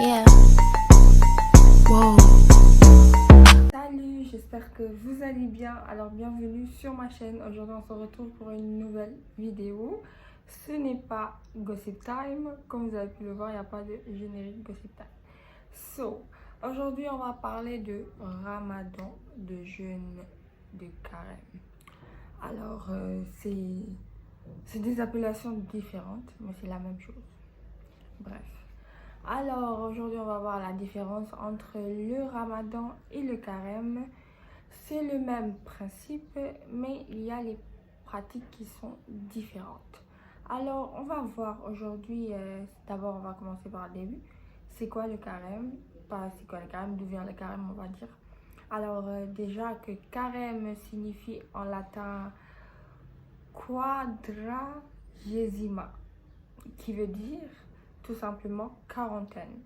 Yeah. Wow. Salut, j'espère que vous allez bien. Alors bienvenue sur ma chaîne. Aujourd'hui on se retrouve pour une nouvelle vidéo. Ce n'est pas Gossip Time. Comme vous avez pu le voir, il n'y a pas de générique Gossip Time. So, aujourd'hui on va parler de Ramadan, de jeûne de carême. Alors c'est des appellations différentes, mais c'est la même chose. Bref. Alors aujourd'hui on va voir la différence entre le ramadan et le carême. C'est le même principe, mais il y a les pratiques qui sont différentes. Alors on va voir aujourd'hui, d'abord on va commencer par le début. C'est quoi le carême? Pas c'est quoi le carême, d'où vient le carême on va dire. Alors déjà que carême signifie en latin quadragesima, qui veut dire tout simplement quarantaine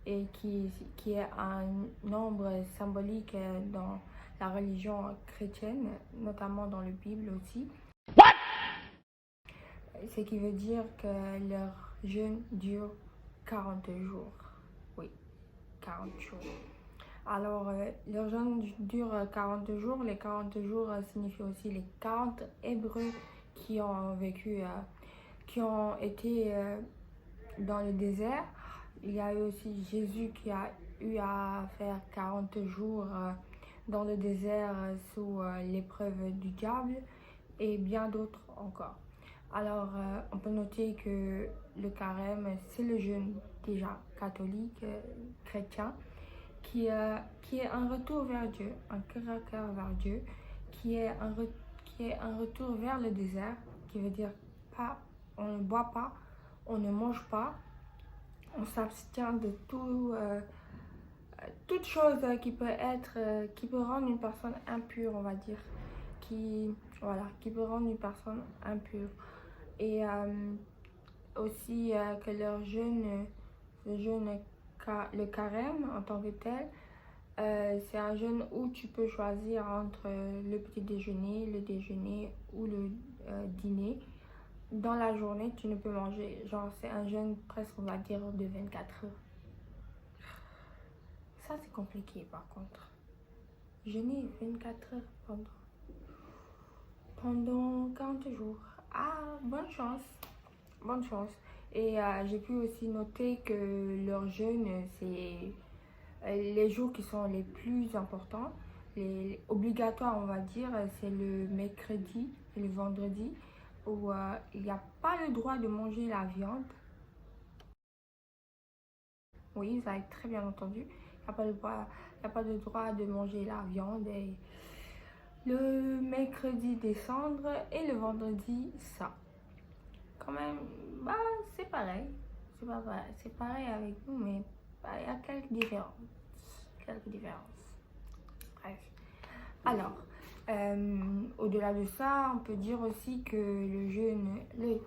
et qui est un nombre symbolique dans la religion chrétienne, notamment dans la Bible aussi. Ce qui veut dire que leur jeûne dure 40 jours. Oui, 40 jours. Alors, leur jeûne dure 40 jours. Les 40 jours signifient aussi les 40 Hébreux qui ont vécu, qui ont été dans le désert. Il y a eu aussi Jésus qui a eu à faire 40 jours dans le désert sous l'épreuve du diable et bien d'autres encore. Alors, on peut noter que le carême, c'est le jeûne déjà catholique, chrétien, qui est un retour vers Dieu, un caractère vers Dieu, qui est un retour vers le désert, qui veut dire pas, on ne boit pas, on ne mange pas, on s'abstient de toute chose qui peut rendre une personne impure, on va dire, qui peut rendre une personne impure. Et aussi que leur jeûne, le carême en tant que tel, c'est un jeûne où tu peux choisir entre le petit déjeuner, le déjeuner ou le dîner. Dans la journée, tu ne peux manger, genre c'est un jeûne presque, on va dire, de 24 heures. Ça, c'est compliqué par contre. Jeûner 24 heures pendant 40 jours. Ah, bonne chance. Bonne chance. Et j'ai pu aussi noter que leur jeûne, c'est les jours qui sont les plus importants, les obligatoires, on va dire, c'est le mercredi et le vendredi, où il n'y a pas le droit de manger la viande. Oui, vous avez très bien entendu. Il n'y a pas le droit de manger la viande. Et le mercredi, descendre, et le vendredi, ça. Quand même, bah, c'est pareil. C'est pas vrai. C'est pareil avec nous, mais bah, il y a quelques différences. Quelques différences. Bref. Alors, au-delà de ça, on peut dire aussi que le jeûne, le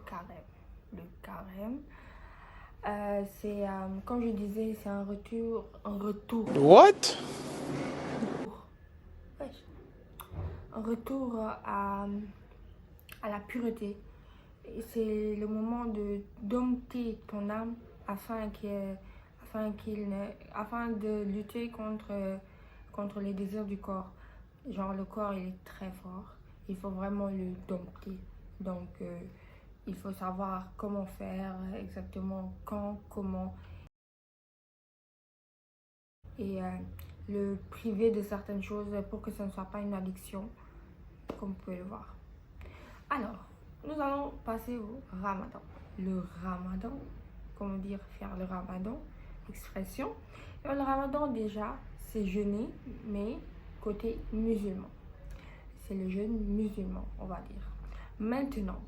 carême, c'est, comme je disais, c'est un retour. What? Wesh. Un retour à la pureté. C'est le moment de dompter ton âme afin de lutter contre les désirs du corps. Genre le corps il est très fort, il faut vraiment le dompter. Donc il faut savoir comment faire exactement, quand, comment, et le priver de certaines choses pour que ce ne soit pas une addiction, comme vous pouvez le voir. Alors, nous allons passer au ramadan. Le ramadan, comment dire, faire le ramadan, expression. Et le ramadan, déjà, c'est jeûner, mais côté musulman. C'est le jeûne musulman, on va dire. Maintenant,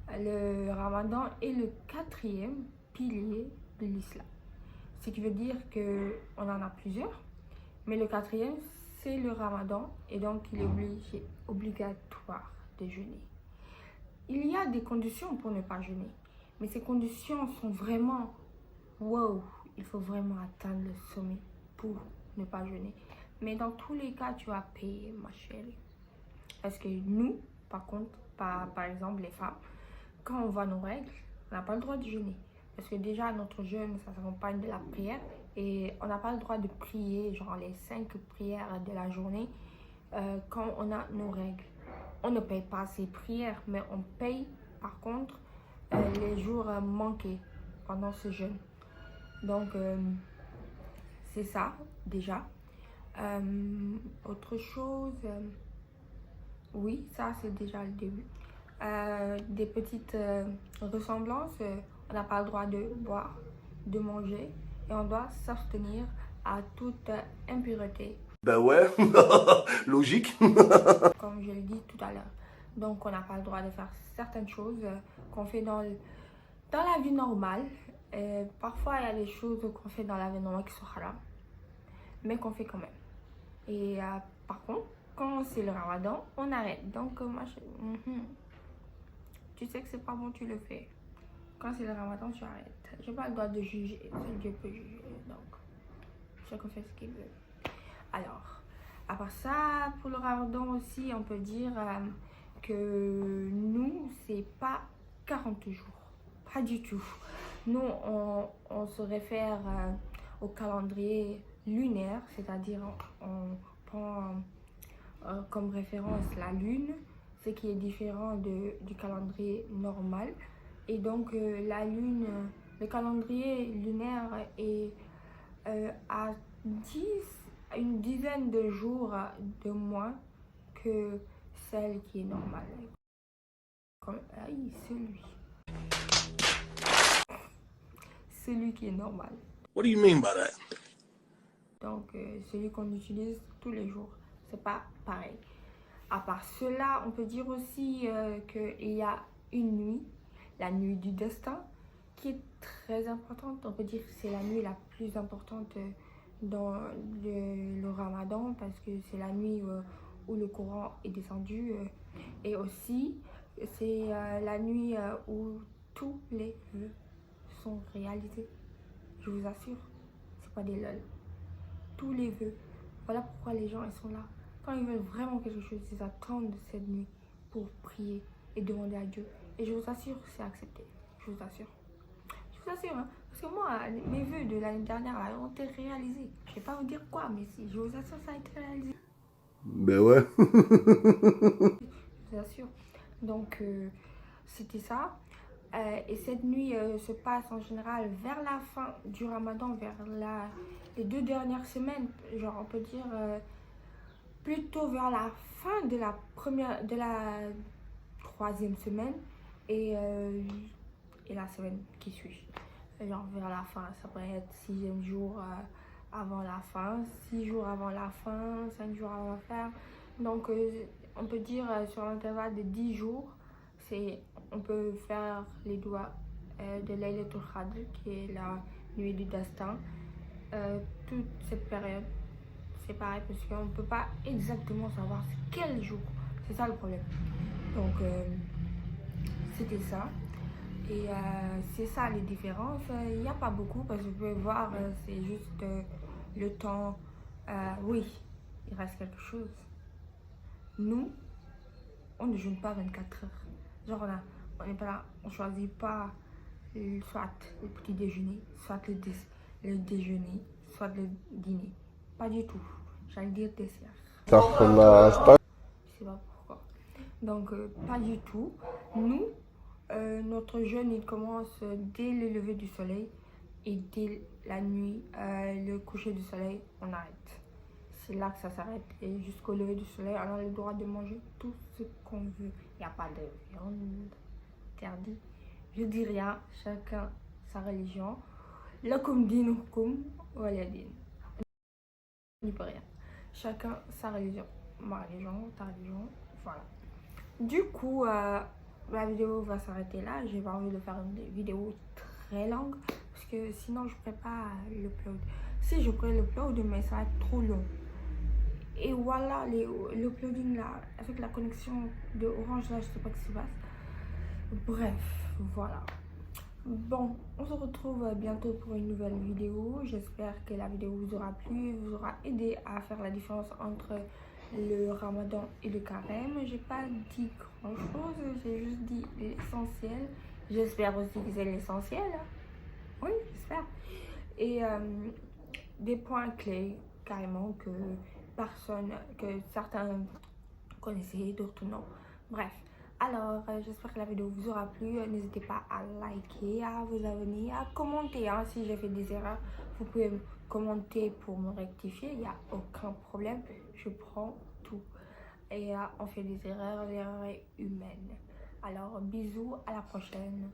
le ramadan est le quatrième pilier de l'islam. Ce qui veut dire qu'on en a plusieurs, mais le quatrième, c'est le ramadan, et donc il est obligatoire de jeûner. Il y a des conditions pour ne pas jeûner, mais ces conditions sont vraiment wow, il faut vraiment atteindre le sommet pour ne pas jeûner. Mais dans tous les cas, tu vas payer, ma chérie. Parce que nous, par contre, par exemple les femmes, quand on voit nos règles, on n'a pas le droit de jeûner. Parce que déjà, notre jeûne, ça s'accompagne de la prière. Et on n'a pas le droit de prier, genre les 5 prières de la journée, quand on a nos règles. On ne paye pas ces prières, mais on paye par contre les jours manqués pendant ce jeûne. Donc, c'est ça déjà. Autre chose, oui, ça c'est déjà le début. Des petites ressemblances, on n'a pas le droit de boire, de manger et on doit s'abstenir à toute impureté. Ben ouais, logique. Comme je l'ai dit tout à l'heure. Donc on n'a pas le droit de faire certaines choses qu'on fait dans la vie normale. Parfois il y a des choses qu'on fait dans la vie normale qui sont haram, mais qu'on fait quand même. Et par contre, quand c'est le ramadan, on arrête. Donc moi, tu sais que c'est pas bon, tu le fais. Quand c'est le ramadan, tu arrêtes. Je n'ai pas le droit de juger. Dieu peut juger. Donc, chacun fait ce qu'il veut. Alors, à part ça, pour le ramadan aussi, on peut dire que nous, c'est pas 40 jours. Pas du tout. Nous, on se réfère au calendrier lunaire, c'est-à-dire on prend comme référence la lune, ce qui est différent du calendrier normal. Et donc la lune, le calendrier lunaire est à une dizaine de jours de moins que celle qui est normale. Comme celui qui est normal. What do you mean by that? Donc celui qu'on utilise tous les jours, c'est pas pareil. À part cela, on peut dire aussi qu'il y a une nuit, la nuit du destin, qui est très importante. On peut dire que c'est la nuit la plus importante dans le ramadan, parce que c'est la nuit où le Coran est descendu. Et aussi, c'est la nuit où tous les vœux sont réalisés. Je vous assure, c'est pas des lol. Tous les vœux. Voilà pourquoi les gens ils sont là. Quand ils veulent vraiment quelque chose, ils attendent cette nuit pour prier et demander à Dieu. Et je vous assure, c'est accepté. Je vous assure. Je vous assure, hein. Parce que moi, mes vœux de l'année dernière là, ont été réalisés. Je ne vais pas vous dire quoi, mais si, je vous assure, ça a été réalisé. Ben ouais. Je vous assure. Donc, c'était ça. Et cette nuit se passe en général vers la fin du ramadan, vers les 2 dernières semaines. Genre, on peut dire plutôt vers la fin de la 3e semaine et la semaine qui suit. Genre vers la fin, ça pourrait être 6e jour avant la fin, 6 jours avant la fin, 5 jours avant la fin. Donc on peut dire sur l'intervalle de 10 jours, on peut faire les doigts de Laylatul Qadr, qui est la nuit du destin. Toute cette période, c'est pareil, parce qu'on ne peut pas exactement savoir quel jour. C'est ça le problème. Donc, c'était ça. Et c'est ça les différences. Il n'y a pas beaucoup, parce que vous pouvez voir, c'est juste le temps. Oui, il reste quelque chose. Nous, on ne jeûne pas 24 heures. Genre, on n'est pas là, on choisit pas soit le petit déjeuner, soit le déjeuner, soit le dîner. Pas du tout. J'allais dire dessert. Je sais pas pourquoi. Donc, pas du tout. Nous, notre jeûne, il commence dès le lever du soleil. Et dès la nuit, le coucher du soleil, on arrête. C'est là que ça s'arrête. Et jusqu'au lever du soleil, on a le droit de manger tout ce qu'on veut. Il n'y a pas de viande interdit. Je dis rien. Chacun sa religion. Lakum dinukum waliyadin. On n'y peut rien. Chacun sa religion. Ma religion, ta religion. Voilà. Du coup, la vidéo va s'arrêter là. J'ai pas envie de faire une vidéo très longue, parce que sinon je ne pourrais pas l'upload. Si je pourrais l'upload, mais ça va être trop long. Et voilà, l'uploading là, avec la connexion de Orange là, je sais pas ce qui se passe. Bref, voilà. Bon, on se retrouve bientôt pour une nouvelle vidéo. J'espère que la vidéo vous aura plu, vous aura aidé à faire la différence entre le ramadan et le carême. J'ai pas dit grand chose, j'ai juste dit l'essentiel. J'espère aussi que c'est l'essentiel. Oui, j'espère. Et des points clés, carrément, que certains connaissaient, d'autres non. Bref. Alors, j'espère que la vidéo vous aura plu. N'hésitez pas à liker, à vous abonner, à commenter. Hein, si j'ai fait des erreurs, vous pouvez commenter pour me rectifier. Il n'y a aucun problème. Je prends tout. Et on fait des erreurs, l'erreur est humaine. Alors, bisous, à la prochaine.